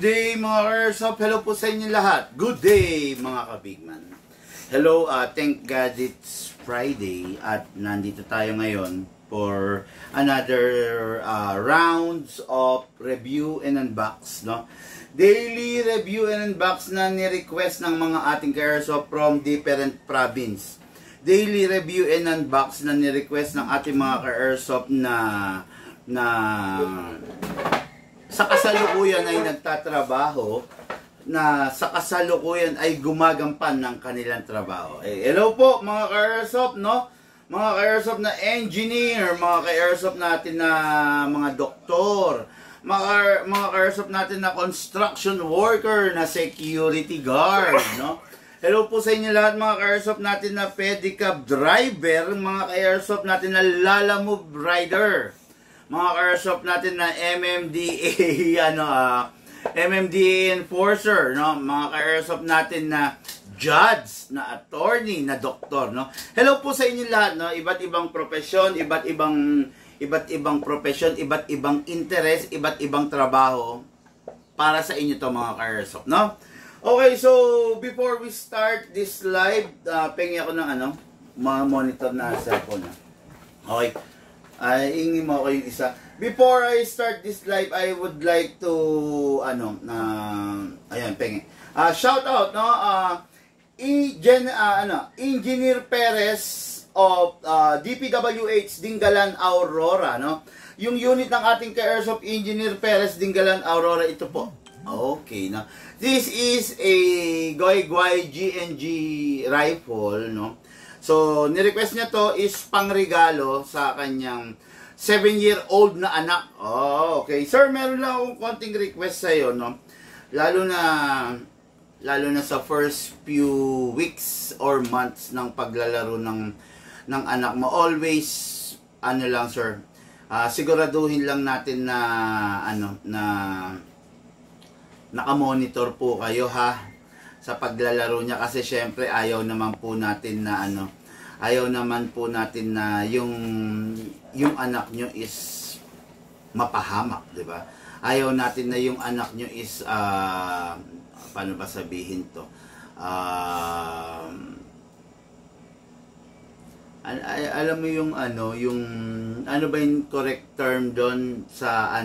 Good day mga Airsoft, hello po sa inyo lahat. Good day mga kabigman. Hello, thank God it's Friday at nandito tayo ngayon for another rounds of review and unbox, no? Daily review and unbox na ni-request ng mga ating ka-Airsoft from different province. Daily review and unbox na ni-request ng ating mga ka-Airsoft na sa kasalukuyan ay nagtatrabaho, na sa kasalukuyan ay gumagampan ng kanilang trabaho. Hello po mga ka-Airsoft, no? Mga ka-Airsoft na engineer, mga ka-Airsoft natin na mga doktor, mga ka-Airsoft natin na construction worker, na security guard, no? Hello po sa inyo lahat mga ka-Airsoft natin na pedicab driver, mga ka-Airsoft natin na lalamove rider, mga ka-Airsoft natin na MMDA MMDA enforcer, no? Mga ka-Airsoft natin na judge, na attorney, na doktor, no? Hello po sa inyo lahat, no? Iba't ibang profesyon, iba't ibang profesyon, iba't ibang interest, iba't ibang trabaho para sa inyo to mga ka-Airsoft, no? Okay, so before we start this live, pengi ako ng mga monitor na cellphone. Okay. Ingin mo ako yung isa. Before I start this live, I would like to ayan, pengi. Shout out, no? Engineer Perez of DPWH Dingalan Aurora, no? Yung unit ng ating ka-Airsoft Engineer Perez Dingalan Aurora, ito po. Okay, no? This is a Goy-Goy GNG rifle, no? So, nirequest niya to is pangregalo sa kanyang 7-year-old na anak. Oh, okay. Sir, meron lang akong konting request sa iyo, no? Lalo na sa first few weeks or months ng paglalaro ng anak mo. Always lang, sir. Siguraduhin lang natin na na naka-monitor po kayo, ha, sa paglalaro niya, kasi syempre ayaw naman po natin na yung anak nyo is mapahamak, di ba? Ayaw natin na yung anak nyo is paano ba sabihin to? Alam mo yung ano ba yung correct term doon sa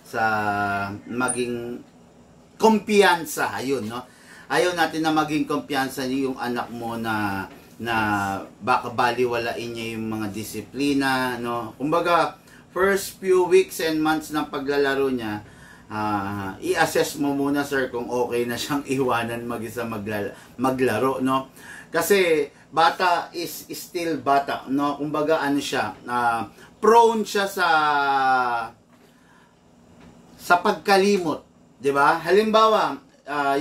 sa maging kumpiyansa, ayun, no? Ayaw natin na maging kumpiyansa niyo yung anak mo na baka baliwalain niya yung mga disiplina, no? Kumbaga, first few weeks and months ng paglalaro niya, i-assess mo muna, sir, kung okay na siyang iwanan mag-isa maglaro, no? Kasi bata is still bata, no? Kumbaga siya, prone siya sa pagkalimot, 'di ba? Halimbawa,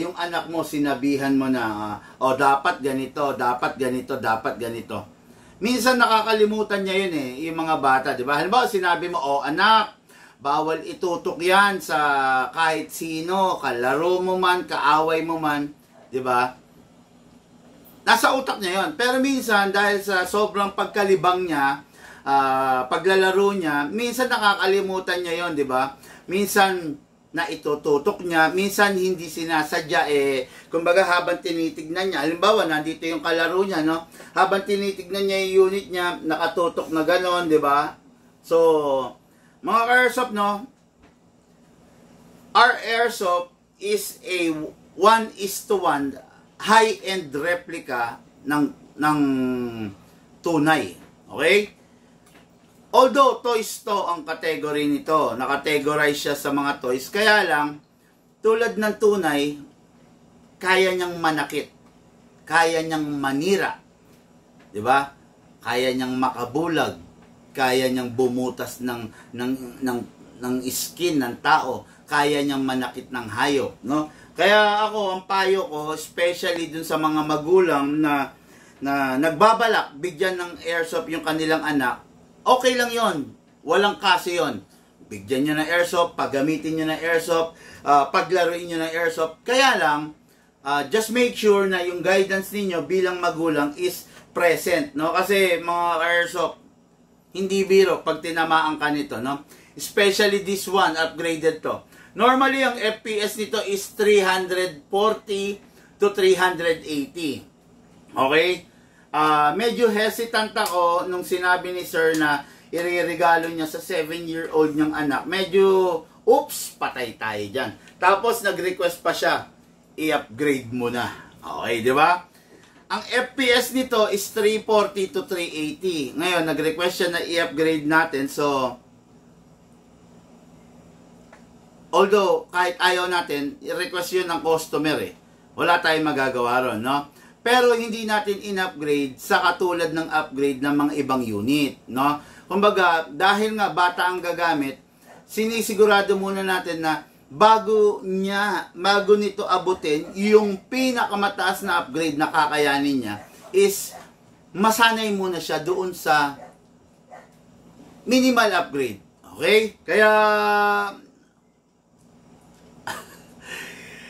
yung anak mo, sinabihan mo na, dapat ganito, dapat ganito, dapat ganito. Minsan nakakalimutan niya yun yung mga bata, di ba? Halimbawa, sinabi mo, anak, bawal itutok yan sa kahit sino, kalaro mo man, kaaway mo man, di ba? Nasa utak niya yun. Pero minsan, dahil sa sobrang pagkalibang niya, paglalaro niya, minsan nakakalimutan niya yun, di ba? Minsan, na itututok niya, minsan hindi sinasadya, kumbaga habang tinitignan niya, halimbawa nandito yung kalaro niya, no? Habang tinitignan niya yung unit niya, nakatutok na ganon, di ba? So, mga Airsoft, no? Our Airsoft is a 1:1 high-end replica ng tunay. Okay? Although toys to ang category nito, nakategorize siya sa mga toys, kaya lang, tulad ng tunay, kaya niyang manakit, kaya niyang manira, di ba? Kaya niyang makabulag, kaya niyang bumutas ng skin ng tao, kaya niyang manakit ng hayop, no? Kaya ako, ang payo ko, especially dun sa mga magulang na nagbabalak bigyan ng Airsoft yung kanilang anak, okay lang yon, walang kaso yon. Bigyan nyo ng Airsoft, paggamitin nyo ng Airsoft, paglaruin nyo ng Airsoft. Kaya lang, just make sure na yung guidance ninyo bilang magulang is present, no? Kasi mga Airsoft, hindi biro pag tinamaan ka nito, no? Especially this one, upgraded to. Normally, ang FPS nito is 340 to 380. Okay? Medyo hesitant ako nung sinabi ni sir na ireregalo niya sa 7-year-old niyang anak. Medyo, oops, patay tayo dyan. Tapos, nag-request pa siya, i-upgrade mo na. Okay, di ba? Ang FPS nito is 340 to 380. Ngayon, nag-request siya na i-upgrade natin. So, although, kahit ayaw natin, i-request yun ng customer eh. Wala tayong magagawa ron, no? Pero hindi natin in-upgrade sa katulad ng upgrade ng mga ibang unit, no? Kumbaga, dahil nga bata ang gagamit, sinisigurado muna natin na bago nito abutin, yung pinakamataas na upgrade na kakayanin niya is masanay muna siya doon sa minimal upgrade. Okay? Kaya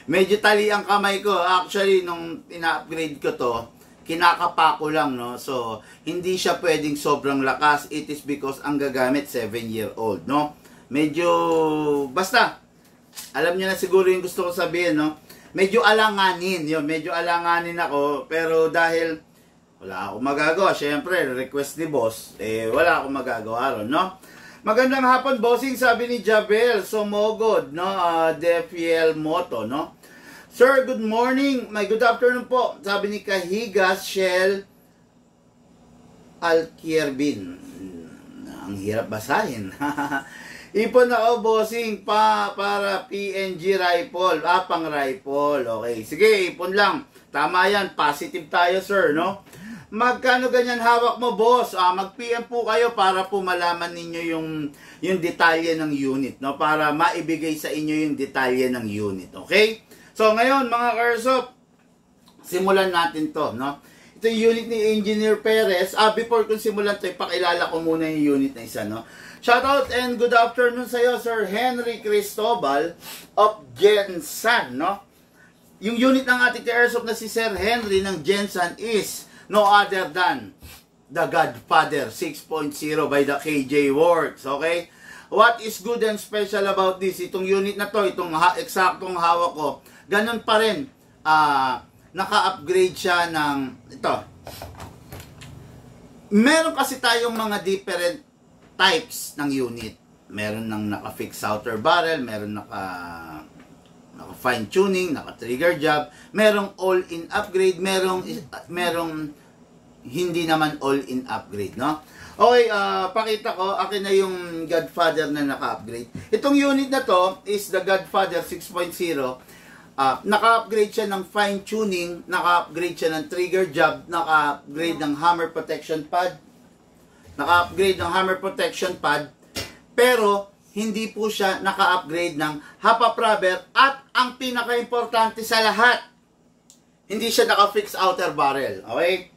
medyo tali ang kamay ko. Actually, nung ina-upgrade ko to, kinakapa ko lang, no? So, hindi siya pwedeng sobrang lakas. It is because ang gagamit 7-year-old, no? Medyo, basta, alam niyo na siguro yung gusto ko sabihin, no? Medyo alanganin, yun. Medyo alanganin ako, pero dahil wala akong magagawa, syempre, request ni boss, wala akong magagawa ron, no? Magandang hapon, bossing, sabi ni Jabel Somogod, no? DFL Moto, no? Sir, good morning. Good afternoon po. Sabi ni Kahigas Shell Alkierbin. Ang hirap basahin. Ipon na bossing para PNG rifle. Pang rifle. Okay. Sige, ipon lang. Tama yan. Positive tayo, sir, no? Magkano ganyan hawak mo, boss? Mag-PM po kayo para po malaman ninyo yung detalye ng unit, no? Para maibigay sa inyo yung detalye ng unit. Okay? So, ngayon, mga Karsop, simulan natin to, no? Ito yung unit ni Engineer Perez. Before kung simulan to, ipakilala ko muna yung unit na isa, no? Shoutout and good afternoon sa iyo, Sir Henry Cristobal of Gensan, no? Yung unit ng ating Karsop na si Sir Henry ng Gensan is no other than the Godfather 6.0 by the KJ Works, okay? What is good and special about this? Itong unit na to, itong eksaktong hawak ko, ganun pa rin, naka-upgrade siya ng, ito. Meron kasi tayong mga different types ng unit. Meron ng naka-fix outer barrel, meron naka-fine tuning, naka-trigger job, merong all-in upgrade, merong hindi naman all-in upgrade, no? Okay, pakita ko, akin na yung Godfather na naka-upgrade. Itong unit na to is the Godfather 6.0. Naka-upgrade siya ng fine tuning, naka-upgrade siya ng trigger job, naka-upgrade ng hammer protection pad, pero hindi po siya naka-upgrade ng hop-up rubber at ang pinaka-importante sa lahat, hindi siya naka-fix outer barrel. Okay?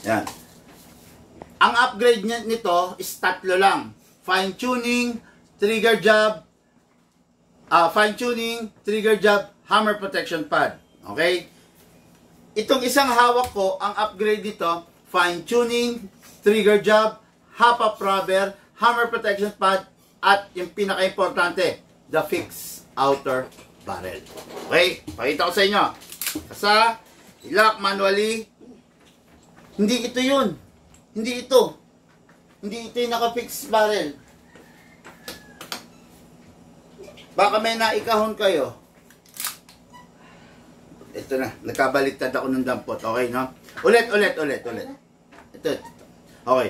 Yan. Ang upgrade nito is tatlo lang. Fine tuning, trigger job, hammer protection pad. Okay? Itong isang hawak ko, ang upgrade nito, fine tuning, trigger job, hop-up rubber, hammer protection pad, at yung pinaka-importante, the fixed outer barrel. Okay? Pakita ko sa inyo. Sa lock manually, hindi ito yun. Hindi ito. Hindi ito yung naka-fixed barrel. Baka may naikahon kayo. Ito na. Nagkabaliktad ako ng dampot. Okay, no? Ulit. Ito. Okay.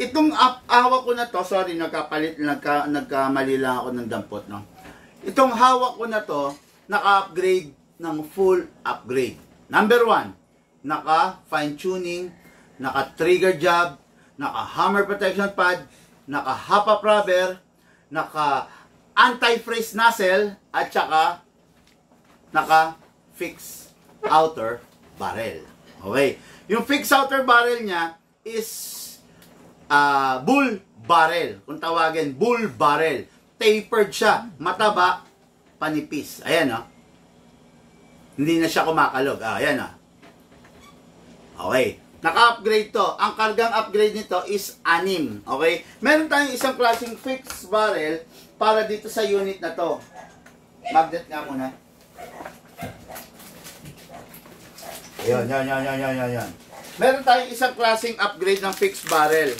Itong hawak ko na to, sorry, nagkamali lang ako ng dampot, no? Itong hawak ko na to, naka-upgrade ng full upgrade. Number 1, naka-fine tuning, naka-trigger job, naka-hammer protection pad, naka-hop-up rubber, naka-anti-freeze nozzle, at saka naka-fix outer barrel. Okay. Yung fix outer barrel niya is bull barrel. Kung tawagin, bull barrel. Tapered siya. Mataba, panipis. Ayan, no? Hindi na siya kumakalog. Ayan, no? Okay. Naka-upgrade to. Ang kargang upgrade nito is 6. Okay? Meron tayong isang klaseng fixed barrel para dito sa unit na to. Magnet nga muna. Yan. Meron tayong isang klaseng upgrade ng fixed barrel.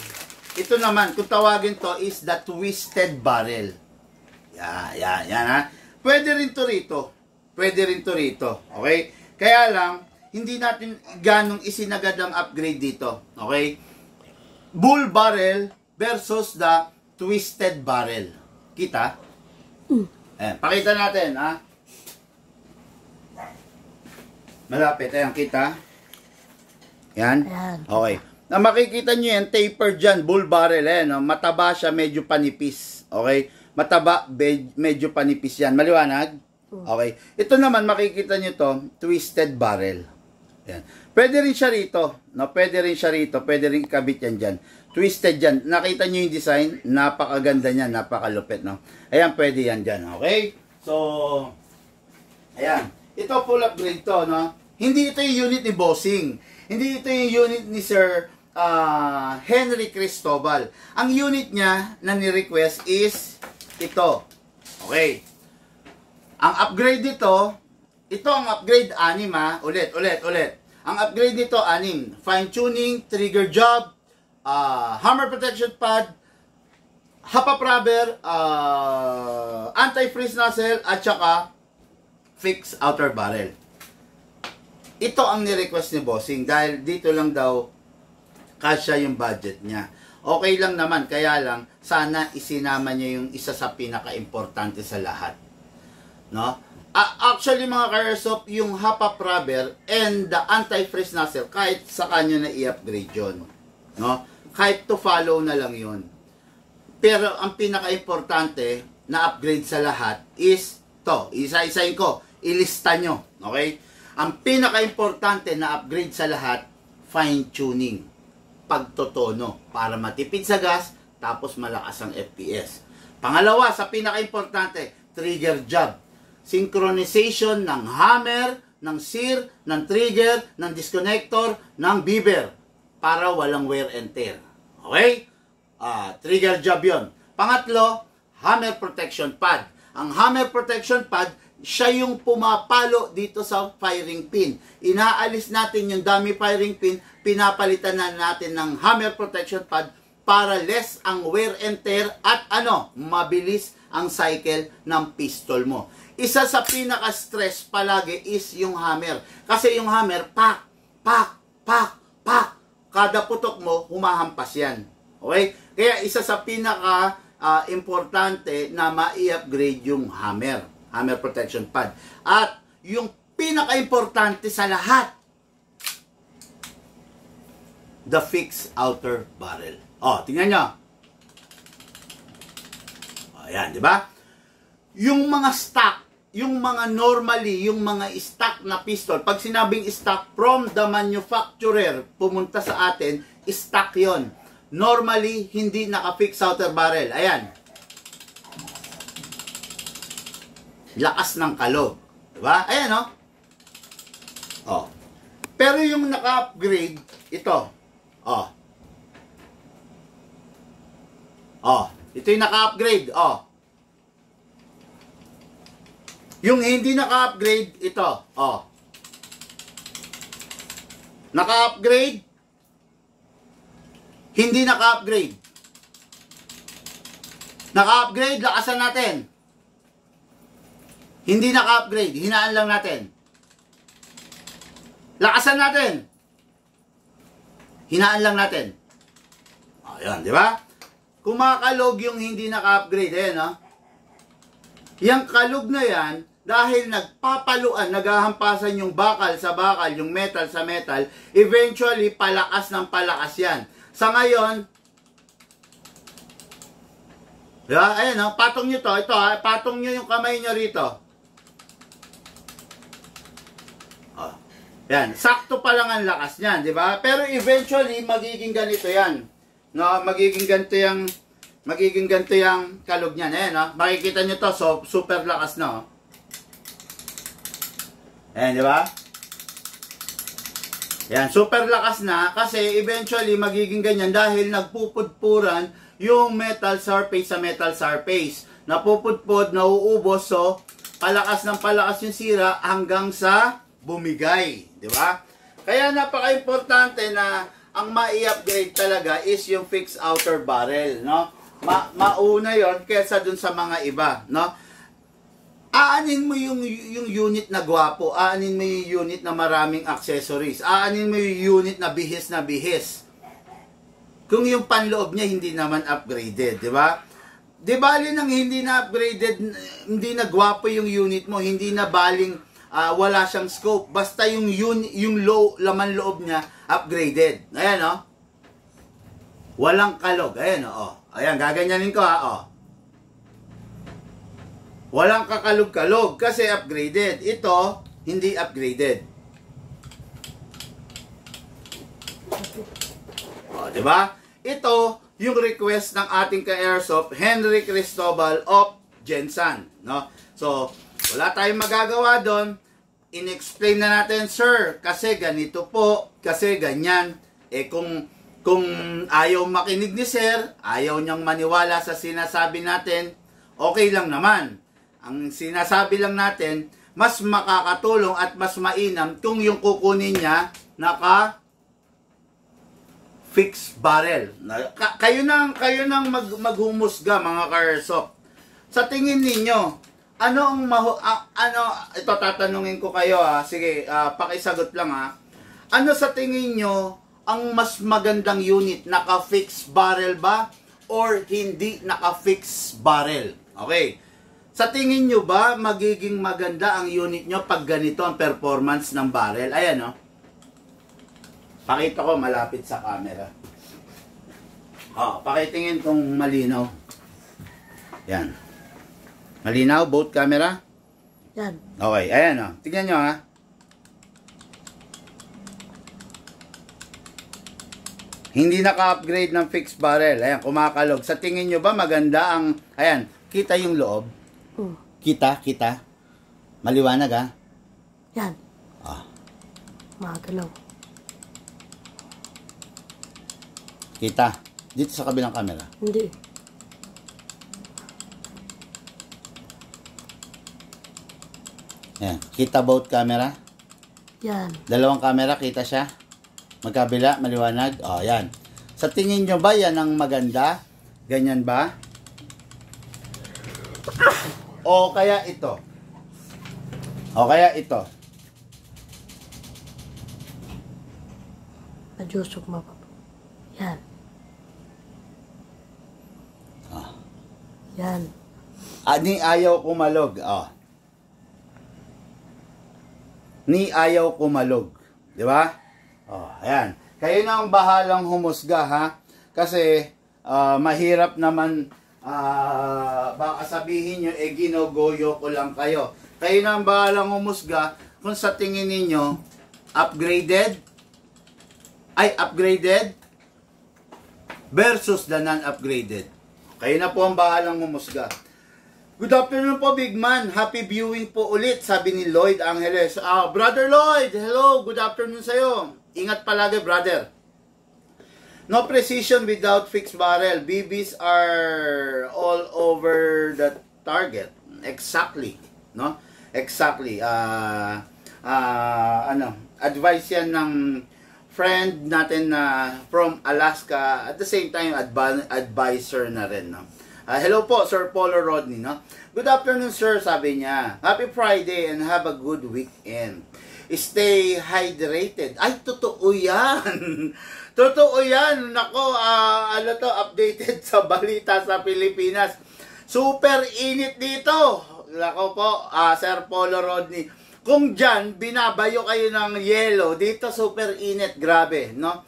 Ito naman, kung tawagin to, is the twisted barrel. Yan ha. Pwede rin to rito. Okay? Kaya lang, hindi natin ganong isinagad ang upgrade dito. Okay? Bull barrel versus the twisted barrel. Kita? Pakita natin, ha? Malapit, ayan, kita? Yan? Okay. Na makikita nyo yan, taper dyan, bull barrel, no? Mataba siya, medyo panipis. Okay? Mataba, medyo panipis yan. Maliwanag? Okay. Ito naman, makikita nyo to, twisted barrel. Yan. Pwede rin siya rito. No? Pwede rin ikabit yan dyan. Twisted yan. Nakita nyo yung design? Napakaganda niyan, napakalupit, no? Ayan, pwede yan dyan. Okay? So, ayan. Ito full upgrade to, no? Hindi ito yung unit ni Bossing. Hindi ito yung unit ni Sir Henry Cristobal. Ang unit niya na ni-request is ito. Okay. Ang upgrade dito, ito ang upgrade 6, ha? Ulit. Ang upgrade dito, 6. Fine tuning, trigger job, hammer protection pad, hop-up rubber, anti-freeze nozzle, at saka fixed outer barrel. Ito ang ni-request ni Bossing dahil dito lang daw kasya yung budget niya. Okay lang naman, kaya lang sana isinama niya yung isa sa pinaka-importante sa lahat. No? Actually mga ka-airsoft, yung hop-up rubber and the anti-freeze nozzle, kahit sa kanya na i-upgrade yun. No? Kahit to follow na lang yun. Pero ang pinaka-importante na upgrade sa lahat is to. Isa-isayin ko. Ilista nyo. Okay? Ang pinaka-importante na upgrade sa lahat, fine-tuning. Pagtotono. Para matipid sa gas, tapos malakas ang FPS. Pangalawa, sa pinaka-importante, trigger job. Synchronization ng hammer, ng sear, ng trigger, ng disconnector, ng beaver. Para walang wear and tear. Okay? Trigger job yon. Pangatlo, hammer protection pad. Ang hammer protection pad, siya yung pumapalo dito sa firing pin. Inaalis natin yung dummy firing pin, pinapalitan na natin ng hammer protection pad para less ang wear and tear at mabilis ang cycle ng pistol mo. Isa sa pinaka-stress palagi is yung hammer. Kasi yung hammer, pak. Kada putok mo, humahampas yan. Okay? Kaya isa sa pinaka-importante na ma-i-upgrade yung hammer protection pad. At yung pinaka-importante sa lahat, the fixed outer barrel. Tingnan nyo. Ayan, di ba? Yung mga stock, yung mga normally, yung mga stock na pistol, pag sinabing stock from the manufacturer, pumunta sa atin, stock yon. Normally, hindi naka-fix outer barrel. Ayan. Lakas ng kalog. Diba? Ayan, no? Pero yung naka-upgrade, ito. Ito yung naka-upgrade. Yung hindi naka-upgrade, ito. Naka-upgrade, hindi naka-upgrade. Naka-upgrade, lakasan natin. Hindi naka-upgrade, hinaan lang natin. Lakasan natin. Hinaan lang natin. Ayan, di ba? Kumakalog yung hindi naka-upgrade. Ayan, no? Yung kalog na yan, dahil nagpapaluan, naghahampasan yung bakal sa bakal, yung metal sa metal, eventually, palakas ng palakas yan. Sa ngayon, diba? Ayan, no? Patong nyo to. Ito, patong nyo yung kamay nyo rito. Yan, sakto pa lang ang lakas niyan, di ba? Pero eventually, magiging ganito yan. No, magiging ganito yung kalog niyan. Ayan, no? Makikita nyo to, so, super lakas na. Ayan, di ba? Yan, super lakas na kasi eventually magiging ganyan dahil nagpupudpuran yung metal surface sa metal surface. Napupudpud, nauubos, so palakas ng palakas yung sira hanggang sa bumigay, di ba? Kaya napaka-importante na ang ma-i-upgrade talaga is yung fixed outer barrel, no? Mauna yon kaysa dun sa mga iba, no? Aanin mo yung unit na gwapo, aanin mo yung unit na maraming accessories, aanin mo yung unit na bihis na bihis. Kung yung panloob niya hindi naman upgraded, di ba? Di bali nang hindi na upgraded, hindi na gwapo yung unit mo, hindi na baling wala siyang scope, basta yung laman loob niya upgraded. Ayan, oh. Walang kalog. Ayan, oh. Ayan, gaganyanin ko, ha, oh. Walang kakalog-kalog kasi upgraded. Ito, hindi upgraded. O, diba? Ito, yung request ng ating ka-airsoft, Henry Cristobal of Gensan. No? So, wala tayong magagawa doon. In-explain na natin, sir, kasi ganito po, kasi ganyan. Eh, kung ayaw makinig ni sir, ayaw niyang maniwala sa sinasabi natin, okay lang naman. Ang sinasabi lang natin, mas makakatulong at mas mainam kung yung kukunin niya naka fixed barrel. Kayo nang maghumusga, mga ka-airsoft. Sa tingin ninyo, ito tatanungin ko kayo, ha. Sige, pakisagot lang, ha. Ano sa tingin nyo ang mas magandang unit? Naka-fixed barrel ba or hindi naka-fixed barrel? Okay. Sa tingin nyo ba, magiging maganda ang unit nyo pag ganito ang performance ng barrel? Ayan, no? Pakita ko malapit sa camera. Pakitingin kung malinaw. Yan. Malinaw, both camera? Yan. Okay, ayan, no? Tingnan nyo, ha? Hindi naka-upgrade ng fixed barrel. Ayan, kumakalog. Sa tingin nyo ba, maganda ang... Ayan, kita yung loob. Kita. Maliwanag, ha? Yan. Magalaw. Kita. Dito sa kabilang camera. Hindi. Ayan. Kita both camera? Yan. Dalawang camera, kita siya? Magkabila, maliwanag? Yan. Sa tingin nyo ba yan ang maganda? Ganyan ba? O kaya ito? Nadyusok mo pa. Yan. Yan. Ni ayaw kumalog. Ni ayaw kumalog. Di ba? Ayan. Kayo na ang bahalang humusga, ha? Kasi, mahirap naman, baka sabihin nyo, ginogoyo ko lang kayo. Kayo na ang bahalang humusga kung sa tingin ninyo, upgraded versus the non-upgraded. Kayo na po ang bahalang humusga. Good afternoon po, big man. Happy viewing po ulit, sabi ni Lloyd Angeles. Brother Lloyd, hello. Good afternoon sa'yo. Ingat palagi, brother. No precision without fixed barrel. BBs are all over the target. Exactly. No? Exactly. Advice yan ng friend natin na from Alaska. At the same time, advisor na rin, no? Hello po, Sir Polo Rodney, no? Good afternoon, sir, sabi niya. Happy Friday and have a good weekend. Stay hydrated. Ay, totoo yan. Totoo yan. Nako, updated sa balita sa Pilipinas. Super init dito. Nako po, Sir Polo Rodney. Kung dyan, binabayo kayo ng yelo, dito super init. Grabe, no?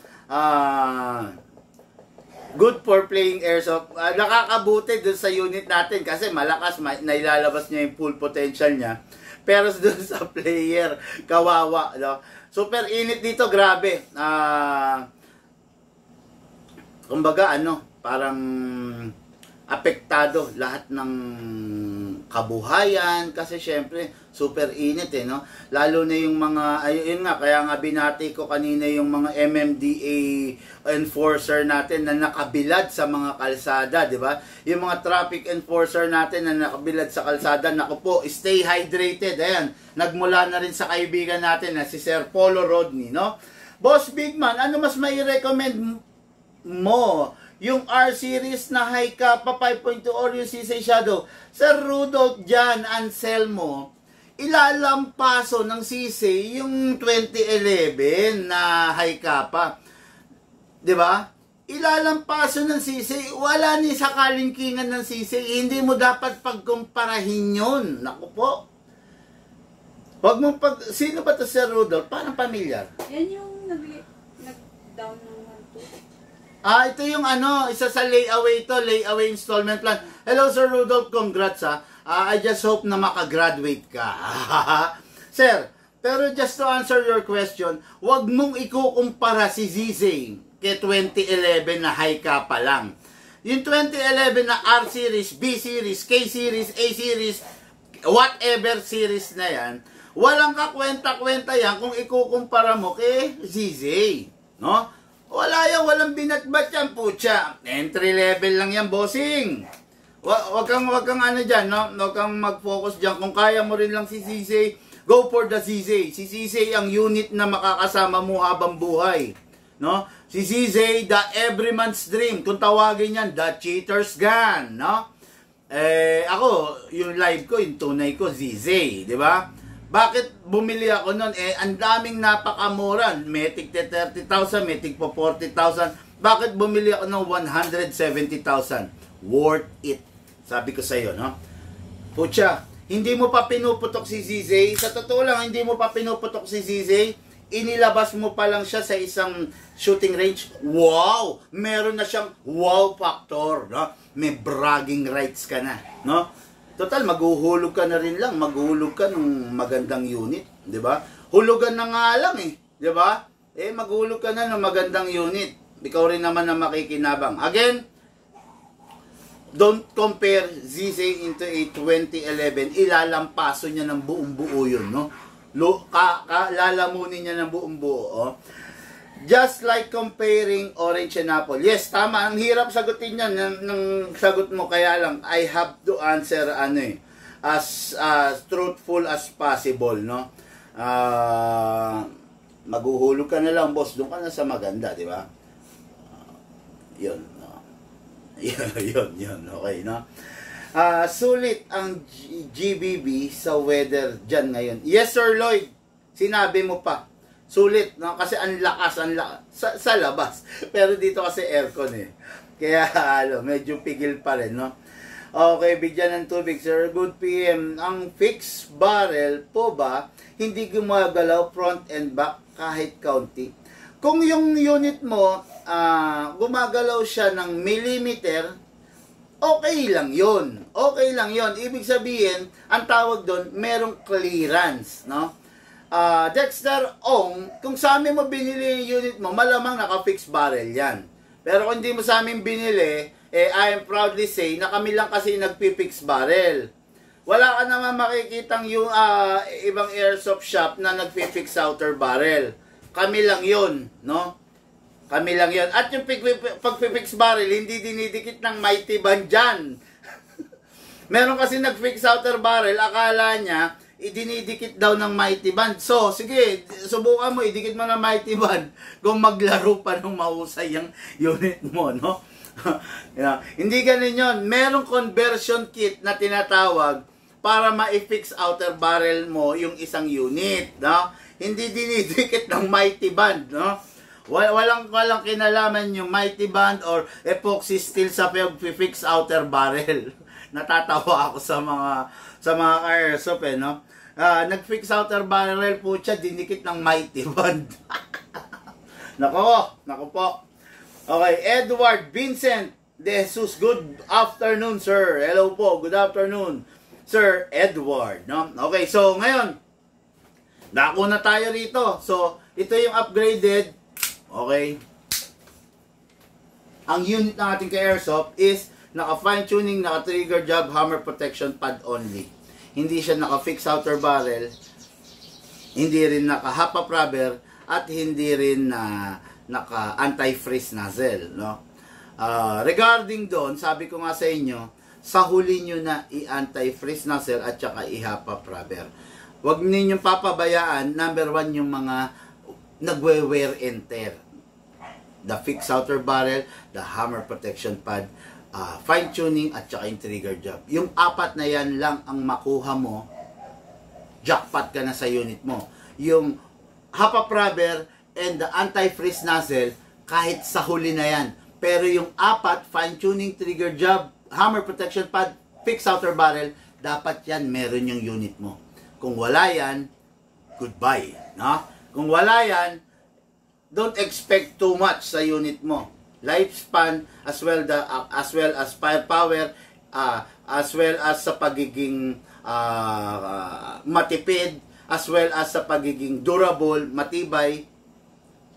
Good for playing airsoft. Nakakabuti dun sa unit natin kasi malakas, nailalabas niya yung full potential niya. Pero dun sa player, kawawa, no? Super init dito, grabe. Kumbaga, parang apektado lahat ng kabuhayan kasi syempre super init no. Lalo na yung mga ayun nga, kaya nga binati ko kanina yung mga MMDA enforcer natin na nakabilad sa mga kalsada, di ba? Yung mga traffic enforcer natin na nakabilad sa kalsada, naku po, stay hydrated. Ayan, nagmula na rin sa kaibigan natin na si Sir Polo Rodney, no? Boss Bigman, ano mas may recommend mo? Yung R-Series na high kappa 5.2 or yung CC Shadow? Sir Rudolph Jan Anselmo, ilalampaso ng CC yung 2011 na high kappa. 'Di ba? Ilalampaso ng CC, wala ni sa kalingkingan ng CC, hindi mo dapat pagkumparahin 'yon. Naku po. Wag mo sino ba 'to, Sir Rudolph? Parang pamilyar. Yan yung nag-down ng 1-2. Ito yung isa sa layaway to, layaway installment plan. Hello, Sir Rudolph, congrats ha. I just hope na makagraduate ka. Sir, pero just to answer your question, wag mong ikukumpara si ZZ kay 2011 na high kappa lang. Yung 2011 na R series, B series, K series, A series, whatever series na yan, walang kakwenta-kwenta yan kung ikukumpara mo kay ZZ. No? Wala yan, walang binatbat yan, putya. Entry level lang yan, bossing. Wag kang dyan, no? Wag kang mag-focus dyan. Kung kaya mo rin lang si CC, go for the CC. Si CC ang unit na makakasama mo habang buhay. No? Si CC, the everyman's dream. Kung tawagin yan, the cheater's gun. No? Ako, yung live ko, yung tunay ko, ZZ. Di ba? Bakit bumili ako nun? Ang daming napakamura. May tig 30,000, may tig po 40,000. Bakit bumili ako ng 170,000? Worth it. Sabi ko sa'yo, no? Pucha, hindi mo pa pinuputok si ZZ. Sa totoo lang, hindi mo pa pinuputok si ZZ. Inilabas mo pa lang siya sa isang shooting range. Wow! Meron na siyang wow factor, no? May bragging rights ka na, no? Total, maghuhulog ka na rin lang. Maghuhulog ka ng magandang unit. Di ba? Hulugan na nga lang eh. Di ba? Maghuhulog ka na ng magandang unit. Ikaw rin naman na makikinabang. Again, don't compare ZZ into a 2011. Ilalampaso niya ng buong buo yun, no? Lalamunin niya ng buong buo, oh. Just like comparing orange and apple. Yes, tama. Ang hirap sagutin yan ng sagot mo. Kaya lang, I have to answer as truthful as possible, no? Maghuhulog ka na lang, boss. Doon ka na sa maganda, di ba? Yun, no? Yun. Okay, no? Sulit ang GBB sa weather dyan ngayon. Yes, Sir Lloyd. Sinabi mo pa. Sulit, no? Kasi ang lakas sa labas. Pero dito kasi aircon eh. Kaya, medyo pigil pa rin, no? Okay, bigyan ng tubig, sir. Good PM. Ang fixed barrel po ba, hindi gumagalaw front and back kahit kaunti? Kung yung unit mo, gumagalaw siya ng millimeter, okay lang yun. Okay lang yun. Ibig sabihin, ang tawag doon, merong clearance, no? Dexter Ong, kung sa amin mo binili yung unit mo, malamang naka-fixed barrel yan. Pero kung hindi mo sa amin binili, I am proudly say na kami lang kasi nagpi-fixed barrel. Wala ka naman makikitang yung ibang airsoft shop na nagpi-fixed outer barrel. Kami lang yun, no? Kami lang yun. At yung pag-fixed barrel, hindi dinidikit ng mighty band dyan. Meron kasi nag-fixed outer barrel, akala niya, idinidikit daw ng mighty band. So, sige, subukan mo, idikit mo ng mighty band kung maglaro pa ng mahusay yung unit mo, no? Hindi ganun yun. Merong conversion kit na tinatawag para ma-fix outer barrel mo yung isang unit, no? Hindi dinidikit ng mighty band, no? Walang kinalaman yung mighty band or epoxy steel sa pag-fix outer barrel. Natatawa ako sa mga airsoft, no? Nag-fix outer barrel po siya, dinikit ng mighty band. Nako po. Okay, Edward Vincent De Jesus, good afternoon, sir. Hello po, good afternoon, Sir Edward, no? Okay, so ngayon, dako na tayo rito. So, ito yung upgraded, okay? Ang unit ng ating ka-airsoft is naka fine tuning, naka trigger job, hammer protection pad only. Hindi siya naka fix outer barrel, hindi rin naka half up rubber, at hindi rin naka anti-freeze nozzle, no? Regarding doon, sabi ko nga sa inyo, sa huli nyo na i-anti-freeze nozzle at saka i-half up rubber. Huwag ninyong papabayaan, number 1, yung mga nagwe-wear and tear. The fixed outer barrel, the hammer protection pad, fine tuning, at saka yung trigger job. Yung 4 na yan lang ang makuha mo, jackpot ka na sa unit mo. Yung half up rubber and the anti-freeze nozzle, kahit sa huli na yan. Pero yung 4, fine tuning, trigger job, hammer protection pad, fixed outer barrel, dapat yan meron yung unit mo. Kung wala yan, goodbye. No? Kung wala yan, don't expect too much sa unit mo. Lifespan, as well as firepower, as well as sa pagiging matipid, as well as sa pagiging durable, matibay,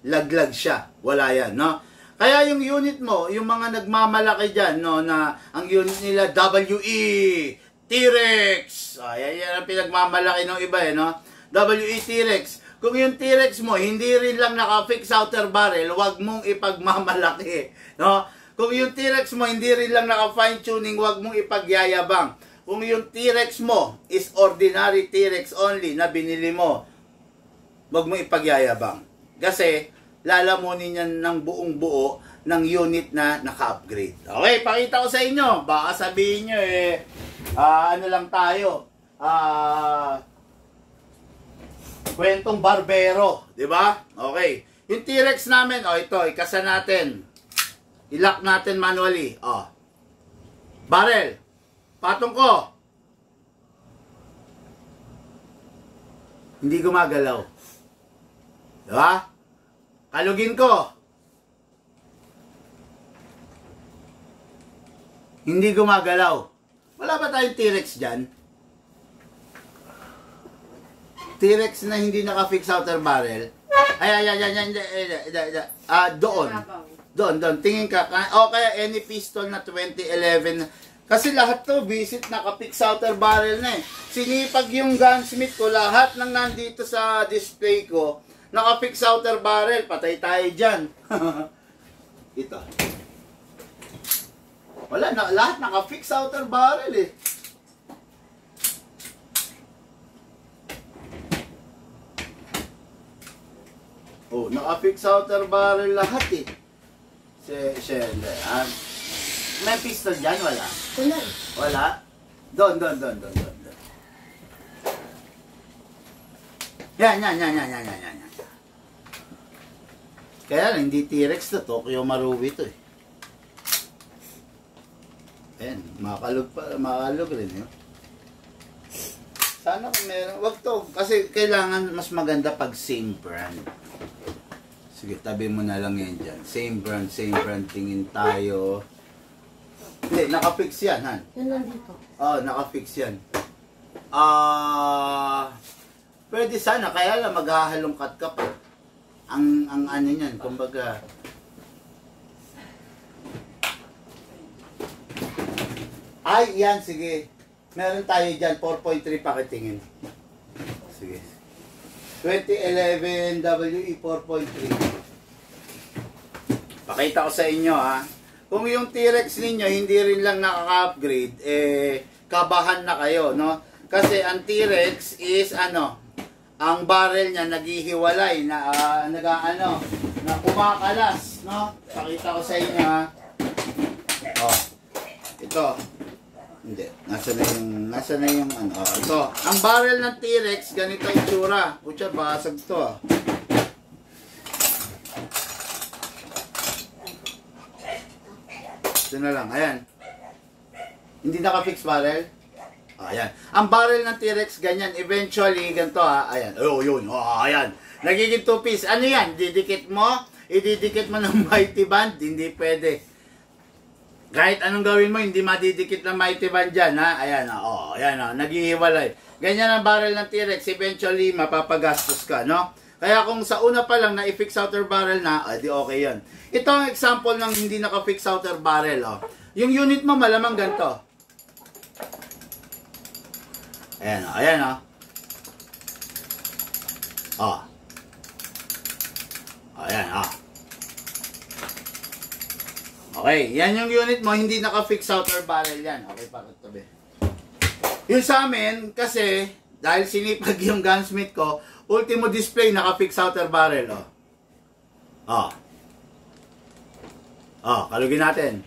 laglag siya. Wala yan, no? Kaya yung unit mo, yung mga nagmamalaki dyan, no, na ang unit nila, WE, T-Rex. Yan ang pinagmamalaki ng iba, no? WE T-Rex. Kung yung T-Rex mo, hindi rin lang naka-fix outer barrel, wag mong ipagmamalaki, no? Kung yung T-Rex mo, hindi rin lang naka-fine tuning, wag mong ipagyayabang. Kung yung T-Rex mo is ordinary T-Rex only na binili mo, wag mong ipagyayabang. Kasi, lalamunin yan ng buong buo ng unit na naka-upgrade. Okay, pakita ko sa inyo. Baka sabihin nyo ano lang tayo, kwentong barbero, di ba? Okay. Yung T-Rex namin, ito, ikasa natin. I-lock natin manually. Barrel. Patong ko. Hindi gumagalaw. Di ba? Kalugin ko. Hindi gumagalaw. Wala ba tayong T-Rex dyan? T-Rex na hindi naka-fix outer barrel. Doon. Tingin ka. O kaya any pistol na 2011. Kasi lahat to, visit naka-fix outer barrel na eh. Sinipag yung gunsmith ko, lahat ng nandito sa display ko, naka-fix outer barrel. Patay tayo dyan. Ito. Wala, lahat naka-fix outer barrel eh. Naka-fix outer barrel lahat eh. May pistol dyan? Wala? Wala. Wala? Doon. Yan. Kaya lang, hindi T-Rex na, Tokyo Maruwi to eh. Ayan, makalog rin yun. Sana kung meron, wag to, kasi kailangan mas maganda pag same brand. Sige, tabi mo na lang yan dyan. Same brand, tingin tayo. Hindi, naka-fix yan, Han. Yan lang dito. Naka-fix yan. Pwede sana, kaya lang maghahalongkat ka pa. Ang ano yan, kumbaga. Ay, yan, sige. Meron tayo dyan, 4.3 pakitingin. Sige. 2011 WE 4.3. Pakita ko sa inyo ha. Kung yung T-Rex ninyo hindi rin lang nakaka-upgrade, kabahan na kayo, no? Kasi ang T-Rex is ang barrel niya naghihiwalay na na kumakalas, no? Pakita ko sa inyo ha. Ito. Hindi. Nasa na yung ito. Ang barrel ng T-Rex, ganito yung tsura. Pucha, basag to Ito na lang. Ayan. Hindi naka-fix barrel. Ayan. Ang barrel ng T-Rex, ganyan. Eventually, ganito Ayan. Yun. Ayan. Nagiging 2-piece. Ano yan? Didikit mo? Ididikit mo ng mighty band? Hindi pwede. Kahit anong gawin mo, hindi madidikit ng mighty band dyan, ha? Ayan, naghihiwalay. Ganyan ang barrel ng T-Rex, eventually, mapapagastos ka, no? Kaya kung sa una pa lang na i-fix outer barrel na, di okay yan. Ito ang example ng hindi naka-fix outer barrel, Yung unit mo malamang ganito. Ayan o, ayan o. O. Ayan o. Okay, yan yung unit mo, hindi naka-fix outer barrel yan. Okay, pakatabi. Yung sa amin, kasi, dahil sinipag yung gunsmith ko, ultimo display, naka-fix outer barrel, o. O. O, kalugin natin.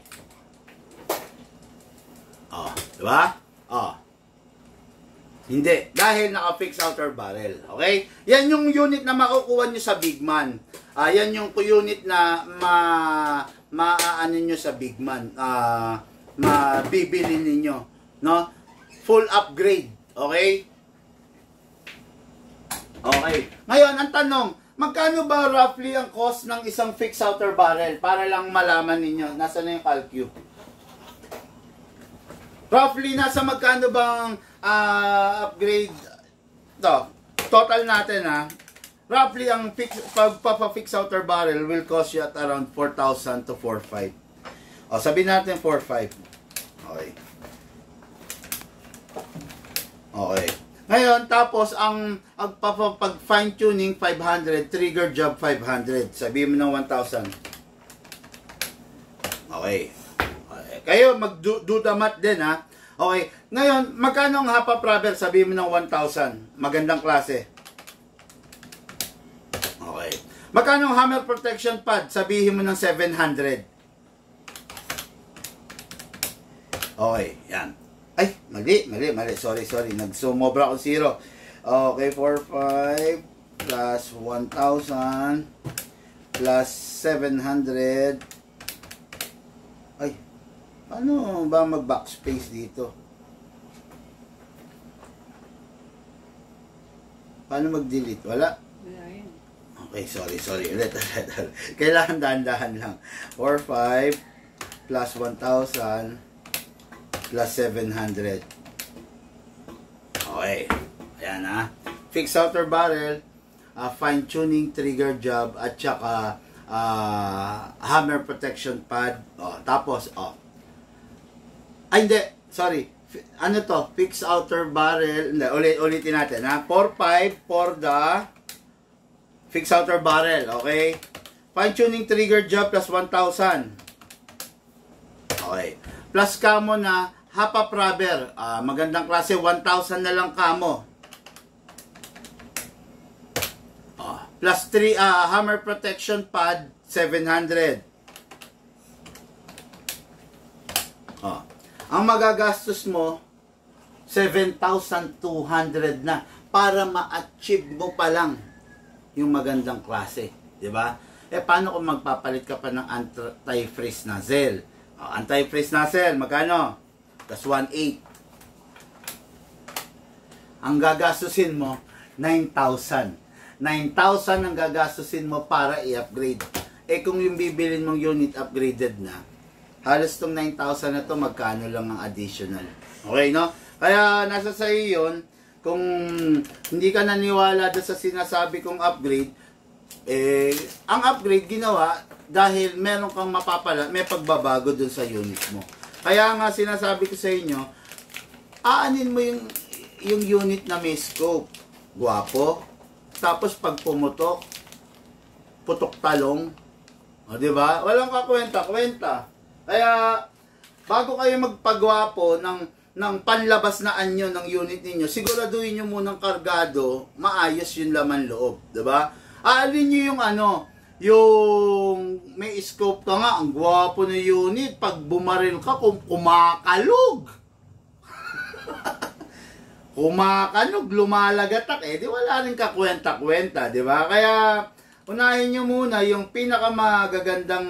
O, diba? O. Hindi, dahil naka-fix outer barrel. Okay? Yan yung unit na makukuha nyo sa Big Man. Yan yung unit na maaano nyo sa Big Man. Mabibili ninyo. No? Full upgrade. Okay? Okay. Ngayon, ang tanong, magkano ba roughly ang cost ng isang fixed outer barrel? Para lang malaman ninyo. Nasaan na yung calcu? Roughly, nasa magkano bang upgrade? To, total natin ha. Roughly, ang pagpapa-fix outer barrel will cost you at around 4,000 to 4,500. O, sabihin natin 4,500. Okay. Okay. Ngayon, tapos, ang pag fine tuning 500, trigger job 500. Sabihin mo ng 1,000. Okay. Kayo, mag-do the math din ha. Okay. Ngayon, magkano ang hapa rubber? Sabihin mo ng 1,000. Magandang klase. Okay. Magkano ang hammer protection pad? Sabihin mo ng 700. Okay. Yan. Ay, mali. Sorry. Nagsumobra ako 0. Okay, 4,500 plus 1,000 plus 700. Ay, paano ba mag-backspace dito? Paano mag-delete? Wala? Wala yun. Okay, sorry. Ulit. Kailangan dahan-dahan lang. 4,500 plus 1,000 plus 700. Okay. Ayan ha. Fix outer barrel, fine tuning trigger job, at saka hammer protection pad. Tapos, ay hindi, sorry. Ano to? Fix outer barrel. Hindi, ulitin natin ha. 4,500 for the fix outer barrel. Okay? Fine tuning trigger job plus 1,000. Okay. Plus camo na hapa rubber. Magandang klase, 1,000 na lang camo. Plus 3 hammer protection pad, 700. Ang magagastos mo, 7,200 na para ma-achieve mo pa lang yung magandang klase. Diba? Paano kung magpapalit ka pa ng anti-freeze nozzle? Anti-freeze nozzle, magkano? Plus 1,800. Ang gagastusin mo, 9,000. 9,000 ang gagastusin mo para i-upgrade. Kung yung bibilin mong unit upgraded na, halos tong 9,000 na to, magkano lang ang additional. Okay, no? Kaya nasa sa iyo yun, kung hindi ka naniwala doon sa sinasabi kong upgrade, ang upgrade ginawa dahil meron kang mapapala, may pagbabago doon sa unit mo. Kaya nga sinasabi ko sa inyo, aanin mo yung unit na may scope. Guwapo. Tapos pag pumutok, putok talong. O, diba? Walang kakwenta-kwenta. Kaya, bago kayo magpagwapo ng panlabas na anyo ng unit ninyo, siguraduhin nyo munang kargado, maayos yung laman loob. Diba? Aalin nyo yung yung may scope ka nga, ang gwapo ng unit, pag bumaril ka, kumakalog. Kumakalog, lumalagatak, di wala rin kakwenta-kwenta, di ba? Kaya, unahin nyo muna yung pinakamagagandang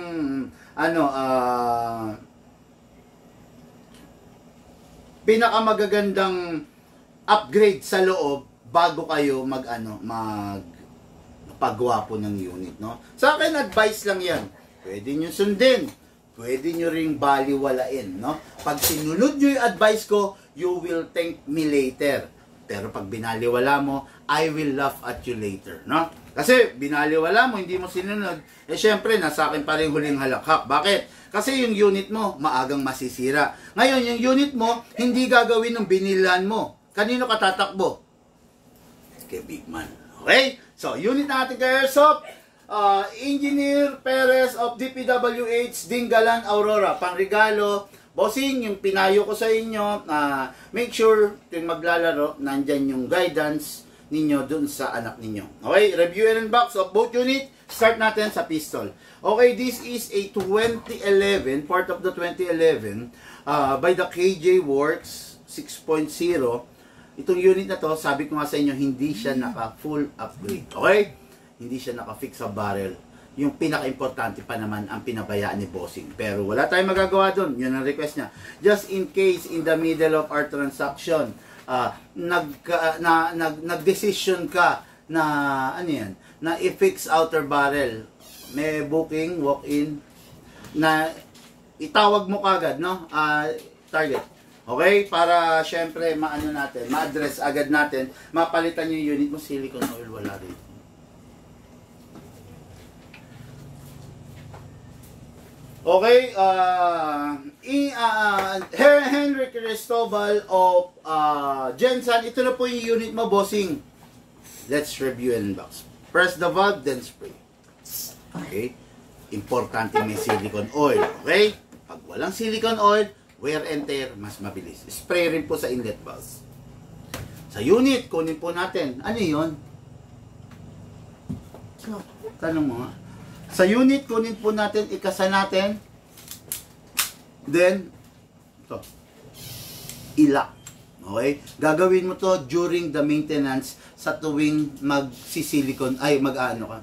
pinakamagagandang upgrade sa loob bago kayo magpagwapo ng unit, no? Sa akin, advice lang yan. Pwede nyo sundin. Pwede nyo ring baliwalain, no? Pag sinunod nyo yung advice ko, you will thank me later. pero pag binaliwala mo, I will laugh at you later, no? Kasi binaliwala mo, hindi mo sinunod, eh syempre, nasa akin pa rin huling halakhak. Bakit? Kasi yung unit mo, maagang masisira. Ngayon, yung unit mo, hindi gagawin ng binilan mo. Kanino ka tatakbo? Kay Big Man. Okay? So, unit natin kay Airsoft, Engineer Perez of DPWH, Dingalan, Aurora. Pangregalo, bossing, yung pinayo ko sa inyo, make sure tuwing maglalaro, nandyan yung guidance ninyo dun sa anak ninyo. Okay? Review and unbox of both unit. Start natin sa pistol. Okay, this is a 2011, part of the 2011, by the KJ Works 6.0. Itong unit na to, sabi ko nga sa inyo, hindi siya naka-full upgrade. Okay? Hindi siya naka-fix sa barrel. Yung pinaka-importante pa naman ang pinabayaan ni Bossing. Pero wala tayong magagawa doon. Yun ang request niya. Just in case, in the middle of our transaction, nag-decision ka na, ano yan, na i-fix outer barrel. May booking, walk-in, na itawag mo kagad, no? Target. Okay? Para, syempre, maano natin, ma-address agad natin, mapalitan yung unit mo, silicone oil, wala rin. Okay, Henry Cristobal of Jensen, ito na po yung unit mo, bossing. Let's review and unbox. Press the valve, then spray. Okay? Importante may silicone oil. Okay? Pag walang silicone oil, wear and tear, mas mabilis. Spray rin po sa inlet valve. Sa unit, kunin po natin. Ano yun? Tanong mo nga. Sa unit, kunin po natin, ikasa natin. Then, ito. Ilak. Okay? Gagawin mo to during the maintenance sa tuwing mag-silicone, ay mag-ano ka,